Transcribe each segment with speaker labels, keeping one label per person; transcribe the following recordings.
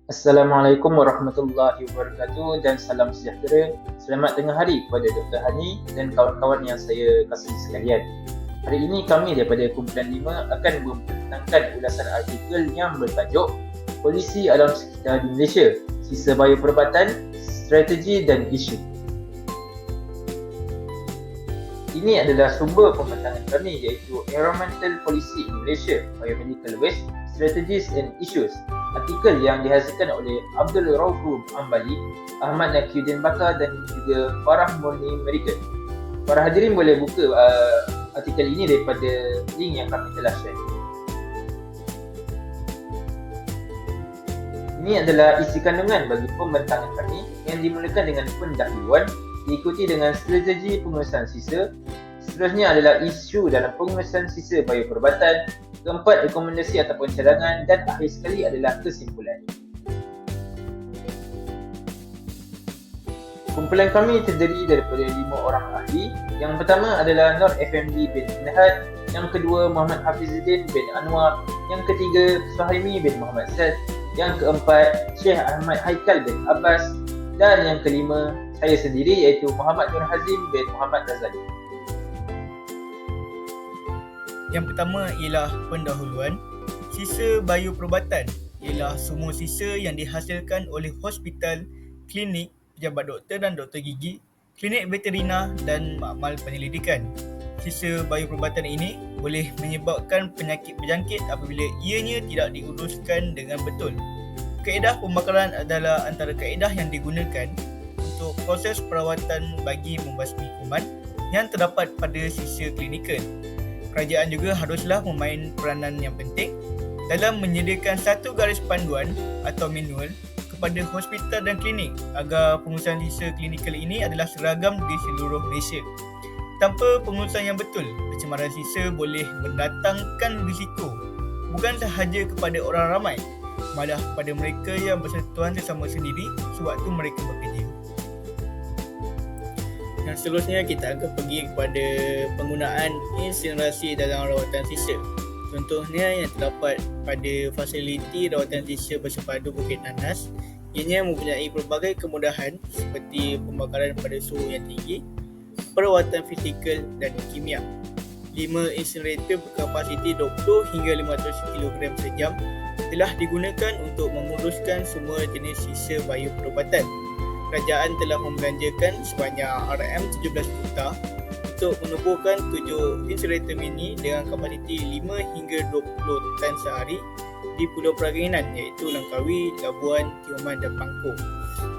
Speaker 1: Assalamualaikum warahmatullahi wabarakatuh dan salam sejahtera. Selamat tengah hari kepada Dr. Hani dan kawan-kawan yang saya kasihi sekalian. Hari ini kami daripada Kumpulan 5 akan membentangkan ulasan artikel yang bertajuk Polisi Alam Sekitar di Malaysia, Sisa Bioperubatan, Strategi dan Isu. Ini adalah sumber pembentangan kami iaitu Environmental Policy in Malaysia, Biomedical Waste, Strategies and Issues. Artikel yang dihasilkan oleh Abdul Raufur Ambali, Ahmad Nakiuddin Bakar dan juga Farah Murni American. Para hadirin boleh buka artikel ini daripada link yang kami telah share. Ini adalah isi kandungan bagi pembentangan kami yang dimulakan dengan pendahuluan, diikuti dengan strategi pengurusan sisa. Seterusnya adalah isu dalam pengurusan sisa bioperubatan. Keempat, rekomendasi ataupun cadangan, dan akhir sekali adalah kesimpulan. Kumpulan kami terdiri daripada 5 orang ahli. Yang pertama adalah Nur Effendi bin Nahad, yang kedua Muhammad Hafizuddin bin Anwar, yang ketiga Suhaimi bin Muhammad Sad, yang keempat Syekh Ahmad Haikal bin Abbas, dan yang kelima saya sendiri iaitu Muhammad Nur Hazim bin Muhammad Razali.
Speaker 2: Yang pertama ialah pendahuluan. Sisa bioperubatan ialah semua sisa yang dihasilkan oleh hospital, klinik, pejabat doktor dan doktor gigi, klinik veterina dan makmal penyelidikan. Sisa bioperubatan ini boleh menyebabkan penyakit berjangkit apabila ianya tidak diuruskan dengan betul. Kaedah pembakaran adalah antara kaedah yang digunakan untuk proses perawatan bagi membasmi kuman yang terdapat pada sisa klinikal. Kerajaan juga haruslah memain peranan yang penting dalam menyediakan satu garis panduan atau manual kepada hospital dan klinik agar pengurusan sisa klinikal ini adalah seragam di seluruh Malaysia. Tanpa pengurusan yang betul, pencemaran sisa boleh mendatangkan risiko bukan sahaja kepada orang ramai, malah pada mereka yang bersentuhan sesama sendiri sewaktu mereka bekerja. Dan seterusnya kita akan pergi kepada penggunaan insinerasi dalam rawatan sisa. Contohnya yang terdapat pada fasiliti rawatan sisa bersepadu Bukit Nanas. Ianya mempunyai pelbagai kemudahan seperti pembakaran pada suhu yang tinggi, perawatan fizikal dan kimia. 5 insinerator berkapasiti 20 hingga 500 kg sejam telah digunakan untuk menguruskan semua jenis sisa bioperubatan. Kerajaan telah membelanjakan sebanyak RM17 juta untuk menubuhkan 7 insinerator mini dengan kapasiti 5 hingga 20 tan sehari di Pulau Peraginan iaitu Langkawi, Labuan, Tioman dan Pangkor.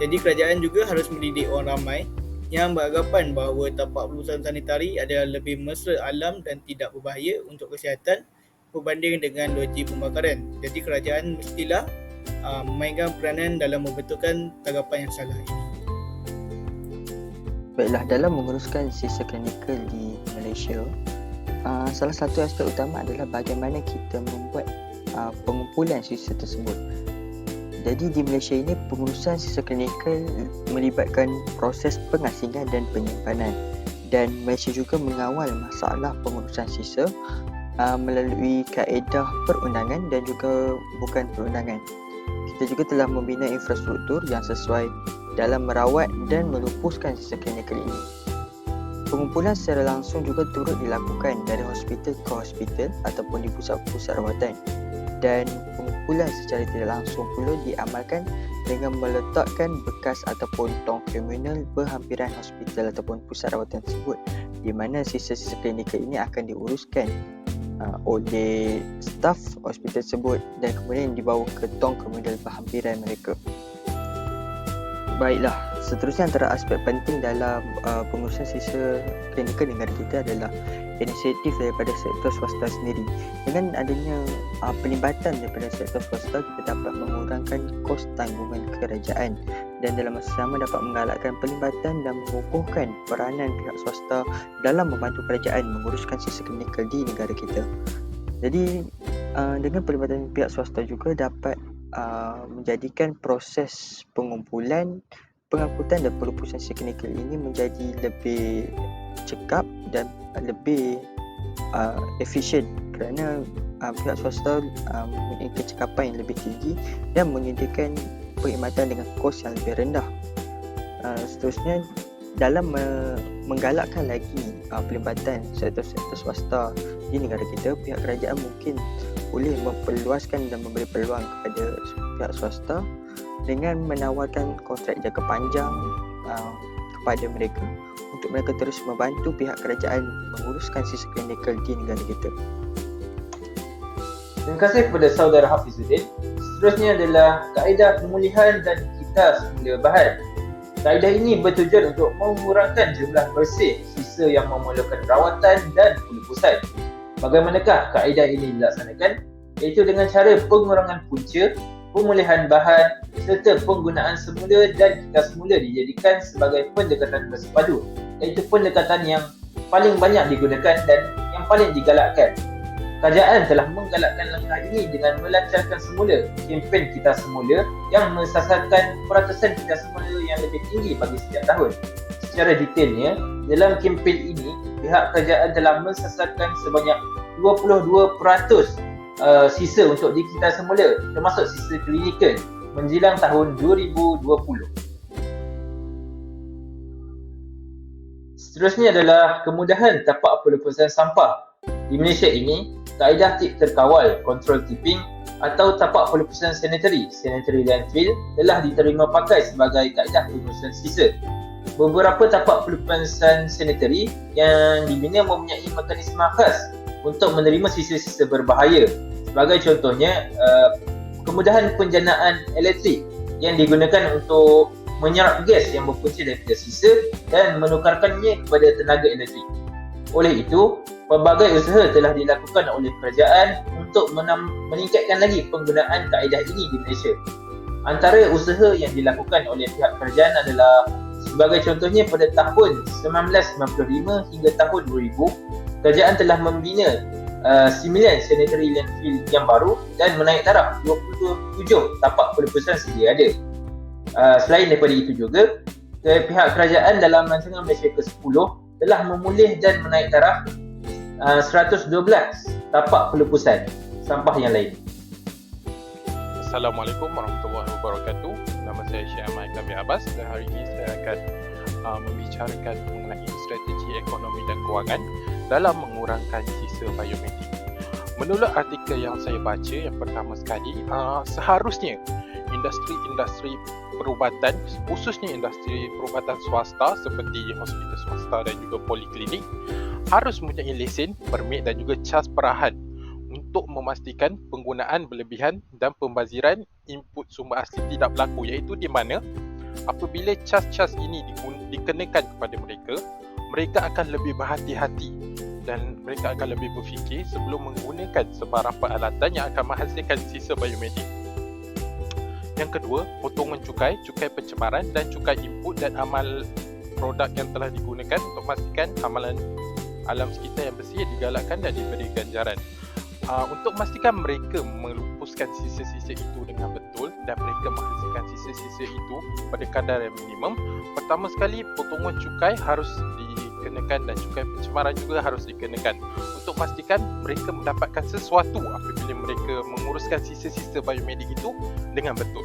Speaker 2: Jadi kerajaan juga harus mendidik orang ramai yang beranggapan bahawa tapak perusahaan sanitari adalah lebih mesra alam dan tidak berbahaya untuk kesihatan berbanding dengan loji pembakaran. Jadi kerajaan mestilah memainkan peranan dalam membentukkan tanggapan yang salah ini.
Speaker 3: Baiklah, dalam menguruskan sisa klinikal di Malaysia, salah satu aspek utama adalah bagaimana kita membuat pengumpulan sisa tersebut. Jadi di Malaysia ini pengurusan sisa klinikal melibatkan proses pengasingan dan penyimpanan, dan Malaysia juga mengawal masalah pengurusan sisa melalui kaedah perundangan dan juga bukan perundangan. Kita juga telah membina infrastruktur yang sesuai dalam merawat dan melupuskan sisa klinikal ini. Pengumpulan secara langsung juga turut dilakukan dari hospital ke hospital ataupun di pusat-pusat rawatan, dan pengumpulan secara tidak langsung pula diamalkan dengan meletakkan bekas ataupun tong komunal berhampiran hospital ataupun pusat rawatan tersebut, di mana sisa-sisa klinikal ini akan diuruskan oleh staf hospital tersebut dan kemudian dibawa ke tong komunal berhampiran mereka. Baiklah, seterusnya antara aspek penting dalam pengurusan sisa klinikal negara kita adalah inisiatif daripada sektor swasta sendiri. Dengan adanya pelibatan daripada sektor swasta, kita dapat mengurangkan kos tanggungan kerajaan dan dalam masa sama dapat menggalakkan pelibatan dan mengukuhkan peranan pihak swasta dalam membantu kerajaan menguruskan sisa klinikal di negara kita. Jadi dengan pelibatan pihak swasta juga dapat menjadikan proses pengumpulan, pengangkutan dan pelupusan sisa klinikal ini menjadi lebih cekap dan lebih efisien, kerana pihak swasta mempunyai kecekapan yang lebih tinggi dan menyediakan perkhidmatan dengan kos yang lebih rendah. Seterusnya, dalam menggalakkan lagi pelibatan sektor-sektor swasta di negara kita, pihak kerajaan mungkin boleh memperluaskan dan memberi peluang kepada pihak swasta dengan menawarkan kontrak jangka panjang kepada mereka untuk mereka terus membantu pihak kerajaan menguruskan sisa klinikal di negara kita.
Speaker 1: Terima kasih kepada saudara Hafizuddin. Seterusnya adalah kaedah pemulihan dan kita semula bahan. Kaedah ini bertujuan untuk mengurangkan jumlah bersih sisa yang memerlukan rawatan dan pelupusan. Bagaimanakah kaedah ini dilaksanakan? Iaitu dengan cara pengurangan punca, pemulihan bahan serta penggunaan semula dan kita semula dijadikan sebagai pendekatan bersepadu, iaitu pendekatan yang paling banyak digunakan dan yang paling digalakkan. Kerajaan telah menggalakkan langkah ini dengan melancarkan semula kempen kita semula yang mensasarkan peratusan kita semula yang lebih tinggi bagi setiap tahun. Secara detailnya, dalam kempen ini, pihak kerajaan telah mensasarkan sebanyak 22% sisa untuk di kita semula, termasuk sisa klinikal menjelang tahun 2020. Seterusnya adalah kemudahan tapak pelupusan sampah. Di Malaysia ini, kaedah tip terkawal control tipping atau tapak pelupusan sanitary landfill telah diterima pakai sebagai kaedah pelupusan sisa. Beberapa tapak pelupusan sanitary yang dibina mempunyai mekanisme khas untuk menerima sisa-sisa berbahaya. Sebagai contohnya, kemudahan penjanaan elektrik yang digunakan untuk menyerap gas yang berpunca daripada sisa dan menukarkannya kepada tenaga elektrik. Oleh itu, pelbagai usaha telah dilakukan oleh kerajaan untuk meningkatkan lagi penggunaan kaedah ini di Malaysia. Antara usaha yang dilakukan oleh pihak kerajaan adalah sebagai contohnya pada tahun 1995 hingga tahun 2000, kerajaan telah membina 9 sanitary landfill yang baru dan menaik taraf 27 tapak pelupusan sedia ada. Selain daripada itu juga, pihak kerajaan dalam rancangan Malaysia ke-10 telah memulih dan menaik taraf 112 tapak pelupusan sampah yang lain.
Speaker 4: Assalamualaikum warahmatullahi wabarakatuh. Nama saya Syekh Ahmad Kabir Abbas dan hari ini saya akan membicarakan mengenai strategi ekonomi dan kewangan dalam mengurangkan sisa biometrik. Menurut artikel yang saya baca, yang pertama sekali, seharusnya industri-industri perubatan, khususnya industri perubatan swasta seperti hospital swasta dan juga poliklinik, harus mempunyai lesen, permit dan juga cas perahan untuk memastikan penggunaan berlebihan dan pembaziran input sumber asli tidak berlaku, iaitu di mana apabila cas-cas ini dikenakan kepada mereka, mereka akan lebih berhati-hati dan mereka akan lebih berfikir sebelum menggunakan sebarang peralatan yang akan menghasilkan sisa biometrik. Yang kedua, potongan cukai pencemaran dan cukai input dan amal produk yang telah digunakan untuk memastikan amalan alam sekitar yang bersih digalakkan dan diberi ganjaran. Untuk memastikan mereka melupuskan sisa-sisa itu dengan betul dan mereka menghasilkan sisa-sisa itu pada kadar yang minimum, pertama sekali potongan cukai harus dikenakan dan cukai pencemaran juga harus dikenakan untuk memastikan mereka mendapatkan sesuatu apabila mereka menguruskan sisa-sisa biometrik itu dengan betul.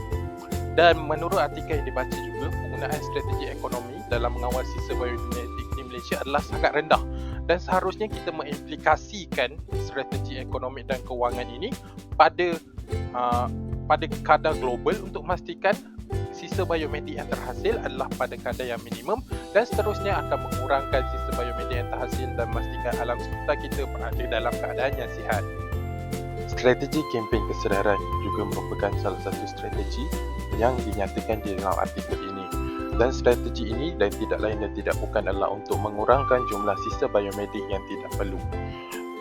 Speaker 4: Dan menurut artikel yang dibaca juga, penggunaan strategi ekonomi dalam mengawal sisa biometrik di Malaysia adalah sangat rendah dan seharusnya kita mengimplikasikan strategi ekonomi dan kewangan ini pada kadar global untuk memastikan sisa biometrik yang terhasil adalah pada kadar yang minimum dan seterusnya akan mengurangkan sisa biometrik yang terhasil dan memastikan alam sekitar kita berada dalam keadaan yang sihat. Strategi kempen kesedaran juga merupakan salah satu strategi yang dinyatakan di dalam artikel ini. Dan strategi ini dan tidak lain dan tidak bukan adalah untuk mengurangkan jumlah sisa biometrik yang tidak perlu.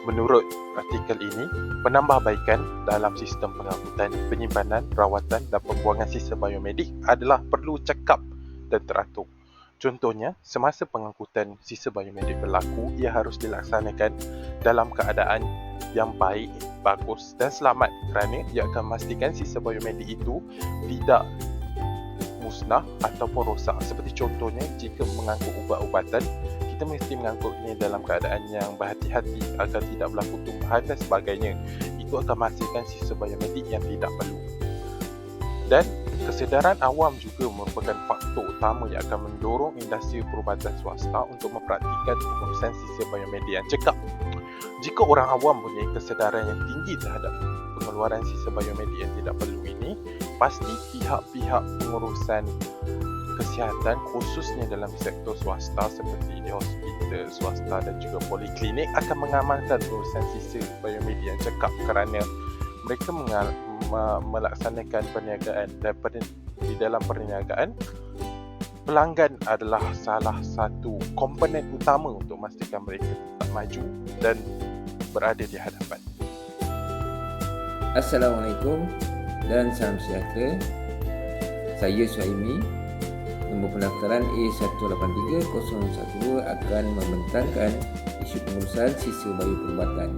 Speaker 4: Menurut artikel ini, penambahbaikan dalam sistem pengangkutan, penyimpanan, rawatan dan pembuangan sisa biometrik adalah perlu cekap dan teratur. Contohnya, semasa pengangkutan sisa biometrik berlaku, ia harus dilaksanakan dalam keadaan yang baik, bagus dan selamat kerana ia akan memastikan sisa biometrik itu tidak musnah ataupun rosak. Seperti contohnya, jika mengangkut ubat-ubatan, kita mesti mengangkutnya dalam keadaan yang berhati-hati agar tidak berlaku tumpahan dan sebagainya. Itu akan menghasilkan sisa biometrik yang tidak perlu. Dan kesedaran awam juga merupakan faktor utama yang akan mendorong industri perubatan swasta untuk mempraktikkan pengurusan sisa biomedia yang cekap. Jika orang awam mempunyai kesedaran yang tinggi terhadap pengeluaran sisa biomedia yang tidak perlu ini, pasti pihak-pihak pengurusan kesihatan khususnya dalam sektor swasta seperti di hospital swasta dan juga poliklinik akan mengamalkan pengurusan sisa biomedia yang cekap kerana mereka melaksanakan perniagaan dan di dalam perniagaan pelanggan adalah salah satu komponen utama untuk memastikan mereka tetap maju dan berada di hadapan.
Speaker 5: Assalamualaikum dan salam sejahtera. Saya Suhaimi. Nombor pendaftaran A183-012 akan membentangkan isu pengurusan sisa bayu perubatan.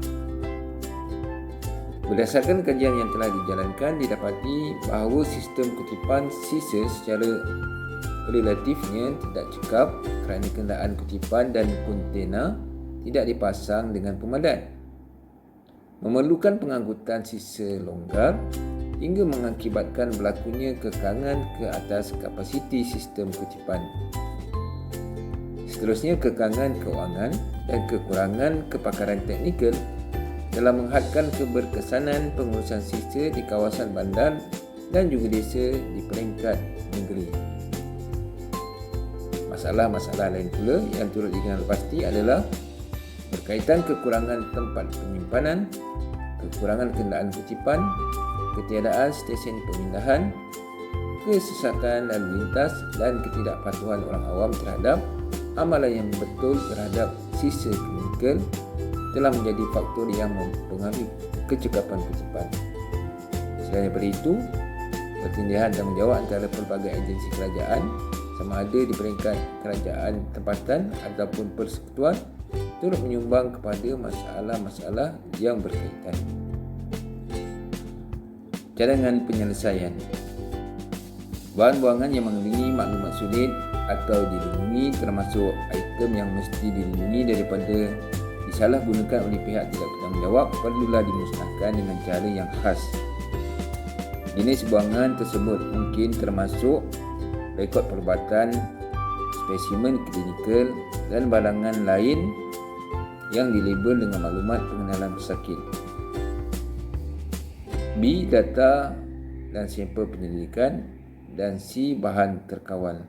Speaker 5: Berdasarkan kajian yang telah dijalankan, didapati bahawa sistem kutipan sisa secara relatifnya tidak cekap kerana kenderaan kutipan dan kontena tidak dipasang dengan pemadan. Memerlukan pengangkutan sisa longgar hingga mengakibatkan berlakunya kekangan ke atas kapasiti sistem kutipan. Seterusnya, kekangan keuangan dan kekurangan kepakaran teknikal dalam menghadkan keberkesanan pengurusan sisa di kawasan bandar dan juga desa di peringkat negeri. Masalah-masalah lain pula yang turut dikenal pasti adalah berkaitan kekurangan tempat penyimpanan, kekurangan kenderaan kutipan, ketiadaan stesen pemindahan, kesesakan lalu lintas dan ketidakpatuhan orang awam terhadap amalan yang betul terhadap sisa klinikal telah menjadi faktor yang mempengaruhi kecekapan kutipan. Selain daripada itu, pertindihan tanggungjawab antara pelbagai agensi kerajaan sama ada di peringkat kerajaan tempatan ataupun persekutuan turut menyumbang kepada masalah-masalah yang berkaitan. Cadangan penyelesaian. Bahan buangan yang mengelilingi maklumat sulit atau dilindungi termasuk item yang mesti dilindungi daripada disalahgunakan oleh pihak tidak bertanggungjawab perlulah dimusnahkan dengan cara yang khas. Jenis buangan tersebut mungkin termasuk rekod perubatan, spesimen klinikal dan barangan lain yang dilabel dengan maklumat pengenalan pesakit. B. Data dan sampel penyelidikan, dan C. Bahan terkawal.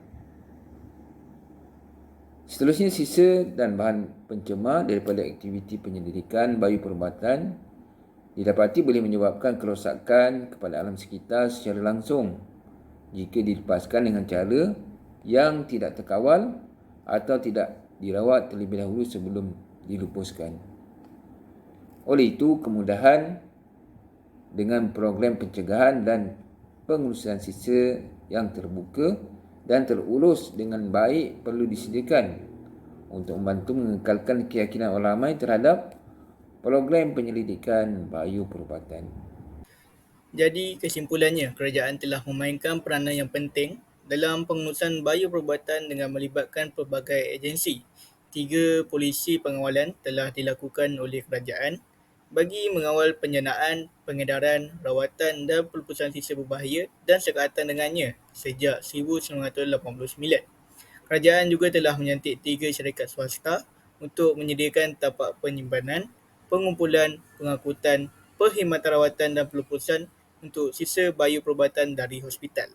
Speaker 5: Seterusnya, sisa dan bahan pencemar daripada aktiviti penyelidikan bayu perubatan didapati boleh menyebabkan kerosakan kepada alam sekitar secara langsung jika dilepaskan dengan cara yang tidak terkawal atau tidak dirawat terlebih dahulu sebelum dilupuskan. Oleh itu, kemudahan dengan program pencegahan dan pengurusan sisa yang terbuka dan terurus dengan baik perlu disediakan untuk membantu mengekalkan keyakinan orang ramai terhadap program penyelidikan bayu perubatan.
Speaker 2: Jadi kesimpulannya, kerajaan telah memainkan peranan yang penting dalam pengurusan bayu perubatan dengan melibatkan pelbagai agensi. 3 polisi pengawalan telah dilakukan oleh kerajaan bagi mengawal penjanaan, pengedaran, rawatan dan pelupusan sisa berbahaya dan sekatan dengannya sejak 1989. Kerajaan juga telah menyantik 3 syarikat swasta untuk menyediakan tapak penyimpanan, pengumpulan, pengangkutan, perkhidmatan rawatan dan pelupusan untuk sisa bayu perubatan dari hospital.